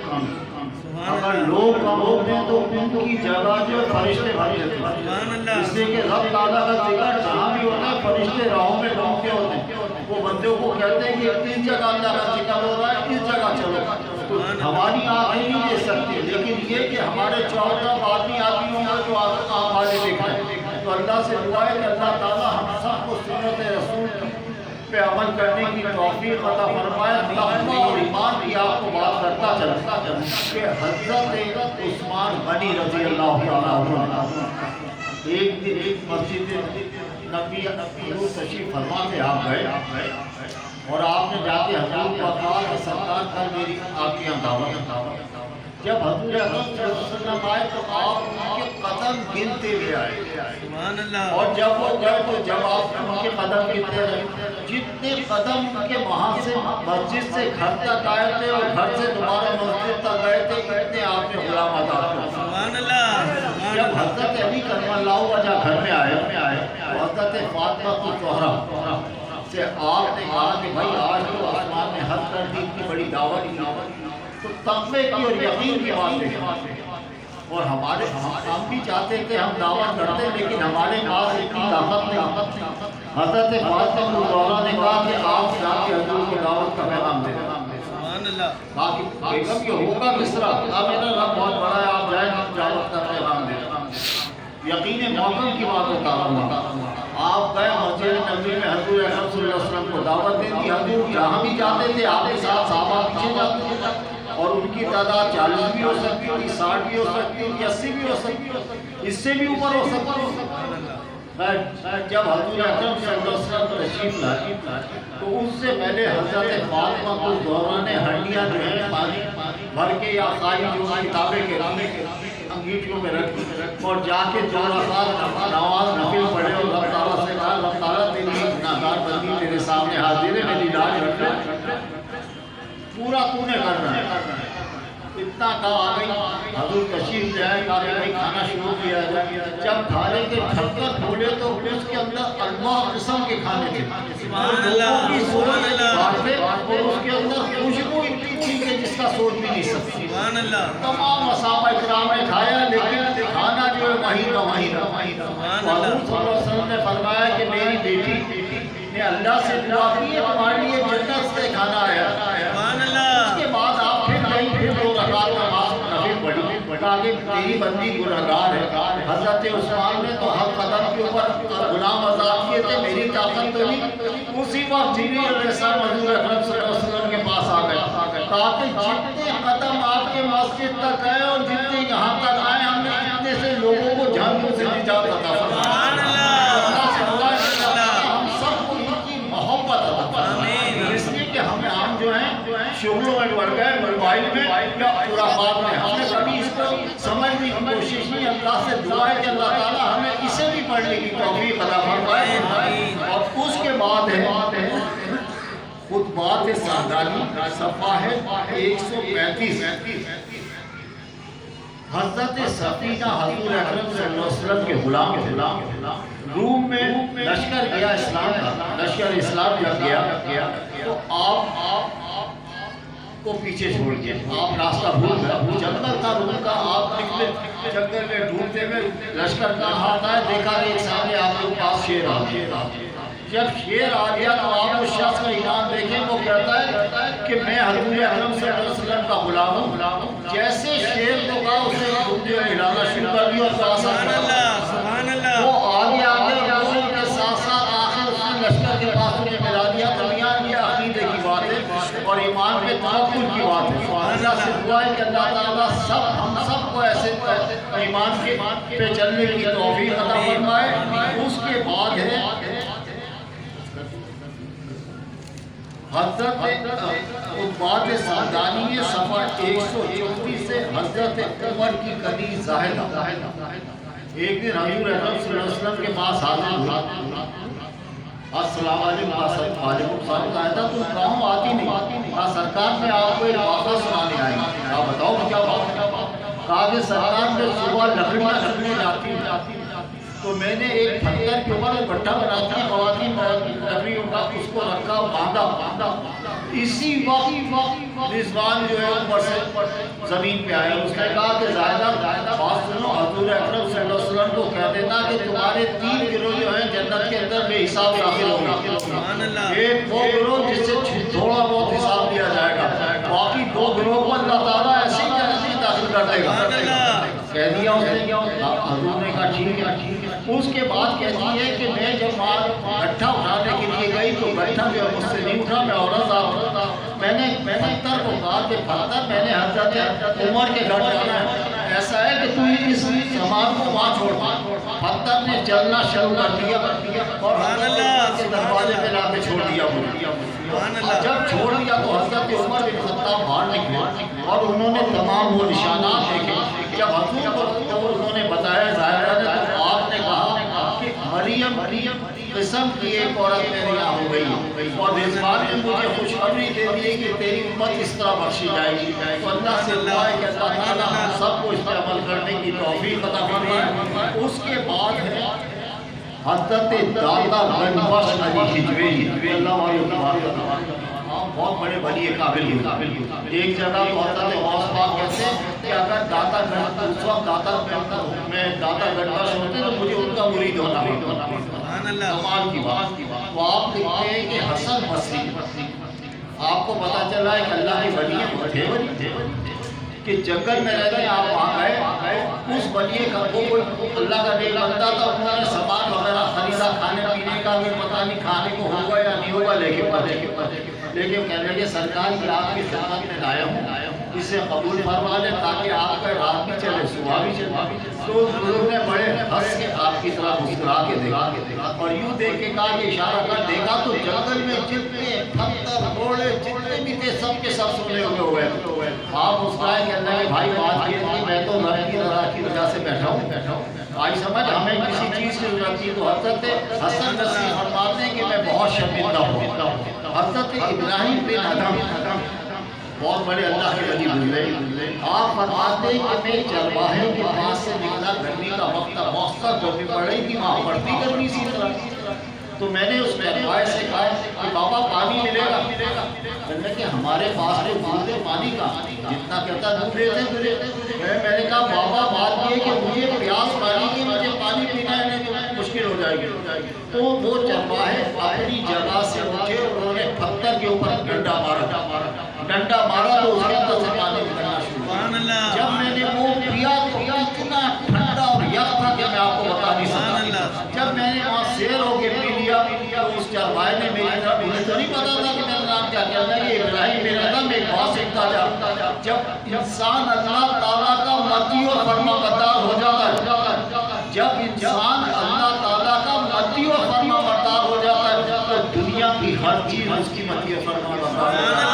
کم اگر لوگ کم ہوتے ہیں تو ان کی جگہ جو فرشتے بھری رہتے ہیں، اس لیے کہ رب تعالیٰ کا ذکر جہاں بھی ہوتا ہے فرشتے راہوں میں گھومتے ہوتے ہیں، وہ بندوں کو کہتے ہیں کہ اس جگہ اللہ کا ذکر ہو رہا ہے، اس جگہ چلو۔ تو ہماری آنکھیں نہیں دیکھ سکتی، لیکن یہ کہ ہمارے چاروں طرف آدمی آدمی ہوں گے جو آنکھ والے دیکھ رہے ہیں۔ تو اللہ سے دعا ہے کہ اللہ تعالیٰ ہم سب کو سنت رسول پہ عمل کرنے کی توفیق عطا فرمائے۔ تقویٰ اور ایمان کی آپ کو بات کرتا چلتا کہ حضرت عثمان غنی رضی اللہ تعالیٰ عنہ ایک دن ایک مسجد نبی حضور تشریف فرما سے آپ گئے اور آپ نے جا کے حضور کو کہا کہ سرکار کل میری آپ کی دعوت۔ جب حضور اکرم صلی اللہ علیہ وسلم آئے تو آپ ان کے قدم گنتے ہوئے آئے، اور جب وہ گئے تو جب آپ ان کے قدم گنتے رہے، جتنے قدم ان کے وہاں سے مسجد سے گھر تک آئے تھے اور گھر سے دوبارہ مسجد تک گئے تھے، اتنے آپ نے غلام ادا کیا۔ جب حضرت علی کرم اللہ وجہ گھر میں آئے تو حضرت فاطمہ الزہرا سے آپ نے کہا کہ بھائی آج تو عثمان نے حد کر دی، اتنی بڑی دعوت تو تقوی کی اور یقین کی بات ہے۔ اور ہم بھی چاہتے کہ ہم دعوت کرتے لیکن ہمارے پاس اتنی طاقت نہیں۔ حضرت فاطمہ الزہرا نے کہا کہ آپ جا کے حضور کو دعوت کا پیغام دیں۔ کہا کہ بیگم یہ ہوگا کس طرح؟ کہا میرا رب بہت بڑا ہے، آپ جائیں دعوت کا پیغام دیں۔ یقین موقع کی بات ہوتا ہوں، آپ گئے مسجد نبوی میں حضور اکرم صلی اللہ علیہ وسلم کو دعوت دیں دی۔ حضور جہاں بھی جاتے تھے آپ کے ساتھ صحابہ پیچھے جاتے تھے، اور ان کی تعداد 40 بھی ہو سکتی تھی، 60 بھی ہو سکتی تھی، 80 بھی ہو سکتی تھی، اس سے بھی اوپر ہو سکتی تھی۔ جب حضور اکرم صلی اللہ علیہ وسلم تشریف لائے تو اس سے پہلے حضرت فاطمہ الزہرا نے ہڈیاں جو ہیں پانی بھر کے یا خالی جو کتابیں کے انگیٹھیوں میں رکھ اور جا کے 4 رکعت نماز نفل پڑھے اور رب تعالیٰ سے کہا رب تعالیٰ تیری گناہگار بندی تیرے سامنے حاضر ہے، میری لاج رکھ لے، پورا تو نے کرنا ہے۔ اتنا کہا آ گئی، حضور تشریف لے آئے، کہا کہ بھائی کھانا شروع کیا جائے۔ جب کھانے کے ڈھکن کھولے تو اس کے اندر انواع قسم کے کھانے تھے، لوگوں کی سوچ باتیں، اور اس کے اندر خوشبو اتنی تھی کہ جس کا سوچ بھی نہیں سکتی۔ تمام صحابہ کرام نے کھایا لیکن کھانا جو ہے وہی کا وہی رہا۔ حضور صلی اللہ علیہ وسلم نے فرمایا کہ میری بیٹی نے اللہ سے دعا کی ہے تمہارے لیے جنت سے کھانا آیا۔ اس کے بعد آپ پھر گئی، پھر 2 رکعت نماز نفل پڑھی، کہا کہ تیری بندی گنہگار ہے۔ حضرت عثمان نے تو ہر قدم کے اوپر غلام آزاد کیے تھے، میری طاقت تو نہیں۔ اسی وقت جبریل علیہ السلام حضور اکرم صلی اللہ علیہ وسلم کے پاس آ گئے، کہا کہ جتنے قدم آپ کے مسجد تک گئے اور جتنے یہاں تک آئے ہم نے اتنے سے لوگوں کو جہنم سے نجات عطا فرمائی۔ ہم سب کو ان کی محبت عطا فرمائی، اس لیے کہ ہمیں ہم جو ہیں شغلوں میں بڑھ گئے، موبائل میں یا خرافات میں، ہم نے کبھی اس کو سمجھنے کی کوشش نہیں۔ اللہ سے دعا ہے کہ اللہ تعالیٰ ہمیں اسے بھی پڑھنے کی توفیق عطا فرمائے۔ اور اس کے بعد ہے خطبات سعدانی صفحہ ہے 135۔ حضرت سفینہ حضور اکرم صلی اللہ علیہ وسلم کے غلام روم میں لشکر گیا اسلام کا، لشکر اسلام جب گیا تو آپ کو پیچھے چھوڑ کے آپ راستہ بھول گئے، جنگل تھا روم کا، آپ نکلے جنگل میں ڈھونڈتے ہوئے، لشکر کہاں ہاتھ آئے، دیکھا ایک سامنے آپ کے پاس شیر آ گیا۔ جب شیر آ گیا تو آپ اس شخص کا ایمان دیکھیں، وہ کہتا ہے کہ میں حضور اکرم صلی اللہ علیہ وسلم کا غلام ہوں۔ جیسے شیر کو کہا اسے جو ہلانا شروع کر دیا اور کہا سبحان اللہ، وہ آگے حضور کے ساتھ ساتھ آخر اس نے لشکر کے پاس انہیں ملا دیا۔ درمیان یہ عقیدے کی بات ہے اور ایمان پہ توکل کی بات ہے۔ اللہ سے دعا ہے کہ اللہ تعالیٰ ہم سب کو ایسے ایمان کے پہ چلنے کی توفیق عطا فرمائے۔ اس کے بعد ہے حضرت خطبات سعدانی صفحہ 134 سے حضرت عمر کی کنیز زاہدہ۔ ایک دن حضور اکرم صلی اللہ علیہ وسلم کے پاس حاضر ہوا، السلام علیکم، وعلیکم السلام، زاہدہ تم کہاں آتی نہیں؟ کہا سرکار میں آپ کو ایک واقعہ سنانے آئی۔ کہا بتاؤ کیا بات؟ کہا کہ سرکار میں صبح لکڑیاں رکھنے جاتی تو میں نے ایک پتھر کے اوپر گٹھا بناتی ہے خواتین لکڑیوں کا، اس کو رکھا باندھا۔ اسی وقت رضوان جو ہے اوپر سے زمین پہ آیا. اس نے کہا کہ زاہدہ بات سنو, حضور اکرم صلی اللہ علیہ وسلم کو کہہ دینا کہ تمہارے 3 گروہ جو ہیں جنت کے اندر بے حساب داخل ہوں گے. ایک وہ گروہ جس سے تھوڑا بہت حساب دیا جائے گا, باقی 2 گروہ کو اللہ تعالیٰ ایسے ہی جنت میں داخل کر دے گا. کہہ دیا اس نے, حضور نے کہا ٹھیک ہے. اس کے بعد کہتی ہے کہ میں جب گٹھا اٹھانے کے لیے گئی تو گٹھا جو مجھ سے نہیں اٹھا, میں عورت آ, میں نے پتھر کو کہا کہ پتھر میں نے حضرت عمر کے گھر جانا ہے, ایسا ہے کہ تو اس سامان کو وہاں چھوڑ. پتھر نے چلنا شروع کر دیا اور حضرت کے دروازے پہ لا کے چھوڑ دیا. جب چھوڑ دیا تو حضرت عمر بن خطاب باہر نکلے اور انہوں نے تمام وہ نشانات دیکھے. جب حضور کو انہوں نے بتایا ظاہرہ نے, تو آپ نے کہا کہ مریم قسم کی ایک عورت میرے یہاں ہو گئی ہے, اور رضوان نے مجھے خوشخبری دے دی کہ تیری امت اس طرح بخشی جائے گی. تو اللہ سے دعا ہے کہ اللہ تعالیٰ ہم سب کو اس پہ عمل کرنے کی توفیق عطا فرمائے. اس کے بعد ہے حضرت داتا گنج بخش علی ہجویری, اللہ علیہ بہت بڑے ولی قابل ہوتے. ایک جگہ تو حضرت غوث پاک کہتے ہیں کہ اگر داتا گنج اس وقت میں داتا گنج بخش ہوتے تو مجھے ان کا مرید ہونا ہوتا. کمال کی بات. تو آپ دیکھتے ہیں کہ حسن بصری, آپ کو پتا چلا ہے کہ اللہ کے ولی تھے کہ جنگل میں رہتے ہیں, آپ وہاں گئے, اس ولی کا وہ کوئی اللہ کا نیک بندہ تھا, انہوں نے سامان وغیرہ خریدا, کھانے پینے کا بھی پتہ نہیں کھانے کو ہوگا یا نہیں ہوگا, لیکن کہنے لگے سرکار کی آپ کی خدمت میں لایا ہوں, اسے قبول فرما لیں تاکہ آپ کا رات بھی چلے صبح بھی چلے. تو بزرگ نے بڑے ہنس کے آپ کی طرح مسکرا کے دیکھا اور یوں دیکھ کے کہا کہ اشارہ کر دیکھا تو جنگل میں جتنے پتھر گھوڑے جتنے بھی تھے سب کے سب سونے ہوئے. آپ مسکرائے کہ اللہ کے بھائی بات یہ کہ میں تو رب کی رضا کی وجہ سے بیٹھا ہوں. آئی سمجھ, ہمیں کسی چیز کی ضرورت تھی. تو حضرت حسن بصری فرماتے ہیں کہ میں بہت شرمندہ ہوں. حضرت ابراہیم بن ادھم بہت بڑے اللہ کے ولی گزرے, آپ فرماتے ہیں کہ میں چرواہے کے پاس سے نکلا, گرمی کا وقت تھا, بہت گرمی پڑ رہی تھی, وہاں پڑتی گرمی سی طرح. تو میں نے اس چرواہے سے کہا کہ بابا پانی ملے گا. کہنے کہ ہمارے پاس تو دودھ ہے, پانی کا جتنا کہتا دودھ دیتے. میں نے کہا بابا بات یہ کہ مجھے پیاس پانی کی, مجھے پانی پینا ہے نہیں تو مشکل ہو جائے گی. تو وہ چرواہے اپنی جگہ سے اٹھے, انہوں نے پتھر کے اوپر ڈنڈا مارا تو اس کے اندر سے پانی نکلنا شروع ہوا. جب میں نے وہ پیا تو اتنا ٹھنڈا اور یخ تھا کہ میں آپ کو بتا نہیں سکتا. جب میں نے وہاں سیر ہو کے پی لیا تو اس چرواہے نے میری طرف, مجھے تو نہیں پتا تھا کہ میرا نام کیا کہنا ہے, یہ ابراہیم بن ادھم. ایک بات سیکھتا جا, جب انسان اللہ تعالیٰ کا مطیع اور فرما بردار ہو جاتا ہے, جب انسان اللہ تعالیٰ کا مطیع اور فرما بردار ہو جاتا ہے تو دنیا کی ہر چیز اس کی مطیع اور فرما بردار ہے.